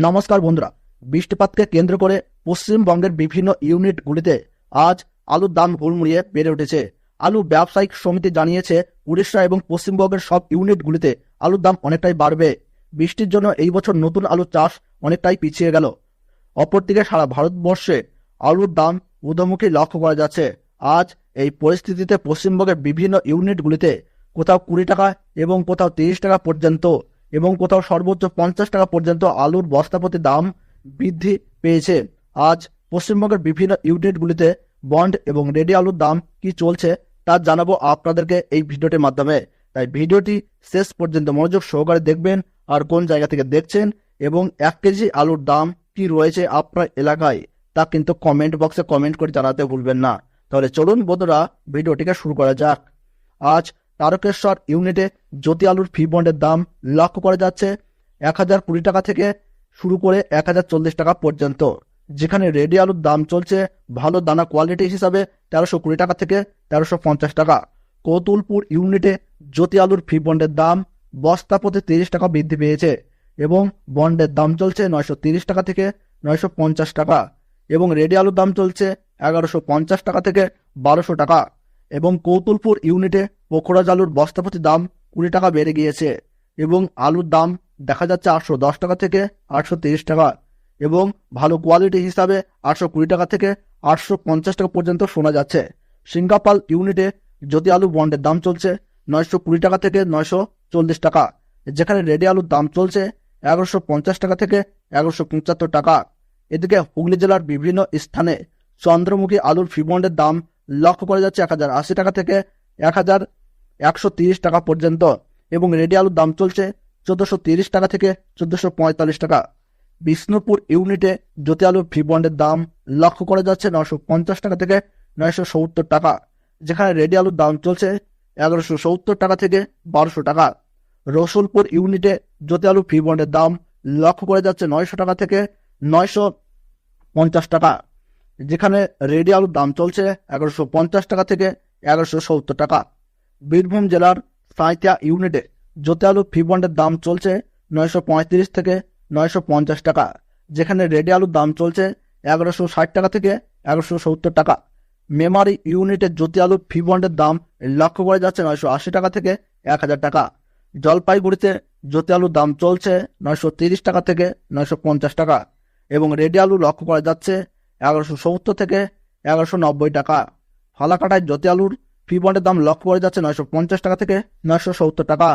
নমস্কার বন্ধুরা, বৃষ্টিপাতকে কেন্দ্র করে পশ্চিমবঙ্গের বিভিন্ন ইউনিটগুলিতে আজ আলুর দাম হুড়মুড়িয়ে বেড়ে উঠেছে। আলু ব্যবসায়িক সমিতি জানিয়েছে উড়িষ্যা এবং পশ্চিমবঙ্গের সব ইউনিটগুলিতে আলুর দাম অনেকটাই বাড়বে। বৃষ্টির জন্য এই বছর নতুন আলুর চাষ অনেকটাই পিছিয়ে গেল। অপরদিকে সারা ভারতবর্ষে আলুর দাম ঊর্ধ্বমুখী লক্ষ্য করা যাচ্ছে। আজ এই পরিস্থিতিতে পশ্চিমবঙ্গের বিভিন্ন ইউনিটগুলিতে কোথাও 20 টাকা এবং কোথাও 30 টাকা পর্যন্ত এবং কোথাও সর্বোচ্চ 50 টাকা পর্যন্ত আলুর বস্তাপ্রতি দাম বৃদ্ধি পেয়েছে। আজ পশ্চিমবঙ্গের বিভিন্ন ইউনিটগুলিতে বন্ড এবং রেডি আলুর দাম কি চলছে তা জানাবো আপনাদেরকে এই ভিডিওটির মাধ্যমে। তাই ভিডিওটি শেষ পর্যন্ত মনোযোগ সহকারে দেখবেন আর কোন জায়গা থেকে দেখছেন এবং 1 কেজি আলুর দাম কি রয়েছে আপনার এলাকায় তা কিন্তু কমেন্ট বক্সে কমেন্ট করে জানাতে ভুলবেন না। তাহলে চলুন বন্ধুরা, ভিডিওটিকে শুরু করা যাক। আজ তারকেশ্বর ইউনিটে জ্যোতি আলুর ফি বন্ডের দাম লক্ষ্য করা যাচ্ছে 1020 টাকা থেকে শুরু করে 1040 টাকা পর্যন্ত, যেখানে রেডি আলুর দাম চলছে ভালো দানা কোয়ালিটি হিসাবে 1320 টাকা থেকে 1350 টাকা। কৌতুলপুর ইউনিটে জ্যোতি আলুর ফি বন্ডের দাম বস্তা প্রতি 30 টাকা বৃদ্ধি পেয়েছে এবং বন্ডের দাম চলছে 930 টাকা থেকে 950 টাকা এবং রেডি আলুর দাম চলছে 1150 টাকা থেকে 1200 টাকা। এবং কৌতুলপুর ইউনিটে পোখরাজ আলুর বস্তাপ্রতি দাম 20 টাকা বেড়ে গিয়েছে এবং আলুর দাম দেখা যাচ্ছে 810 টাকা থেকে 830 টাকা এবং ভালো কোয়ালিটি হিসাবে 820 টাকা থেকে 850 টাকা পর্যন্ত শোনা যাচ্ছে। সিঙ্গাপাল ইউনিটে জ্যোতি আলু বন্ডের দাম চলছে 920 টাকা থেকে 940 টাকা, যেখানে রেডি আলুর দাম চলছে 1150 টাকা থেকে 1175 টাকা। এদিকে হুগলি জেলার বিভিন্ন স্থানে চন্দ্রমুখী আলুর ফি বন্ডের দাম লক্ষ্য করা যাচ্ছে 1080 টাকা থেকে 1130 টাকা পর্যন্ত এবং রেডি আলুর দাম চলছে 1430 টাকা থেকে 1445 টাকা। বিষ্ণুপুর ইউনিটে জ্যোতি আলুর ফি বন্ডের দাম লক্ষ্য করা যাচ্ছে 950 টাকা থেকে 970 টাকা, যেখানে রেডি আলুর দাম চলছে 1170 টাকা থেকে 1200 টাকা। রসুলপুর ইউনিটে জ্যোতি আলুর ফি বন্ডের দাম লক্ষ্য করা যাচ্ছে 900 টাকা থেকে 950 টাকা, যেখানে রেডি আলুর দাম চলছে 1150 টাকা থেকে 1170 টাকা। বীরভূম জেলার সাঁইথিয়া ইউনিটে জ্যোতি আলুর ফি বন্ডের দাম চলছে 935 থেকে 950 টাকা, যেখানে রেডি আলুর দাম চলছে 1160 টাকা থেকে 1170 টাকা। মেমারি ইউনিটের জ্যোতি আলুর ফি বন্ডের দাম লক্ষ্য করা যাচ্ছে 980 টাকা থেকে 1000 টাকা। জলপাইগুড়িতে জ্যোতি আলুর দাম চলছে 930 টাকা থেকে 950 টাকা এবং রেডি আলু লক্ষ্য করা যাচ্ছে 1170 থেকে 1190 টাকা। ফালাকাটায় জ্যোতি আলুর ফি বন্ডের দাম লক্ষ্য করা যাচ্ছে 950 টাকা থেকে 970 টাকা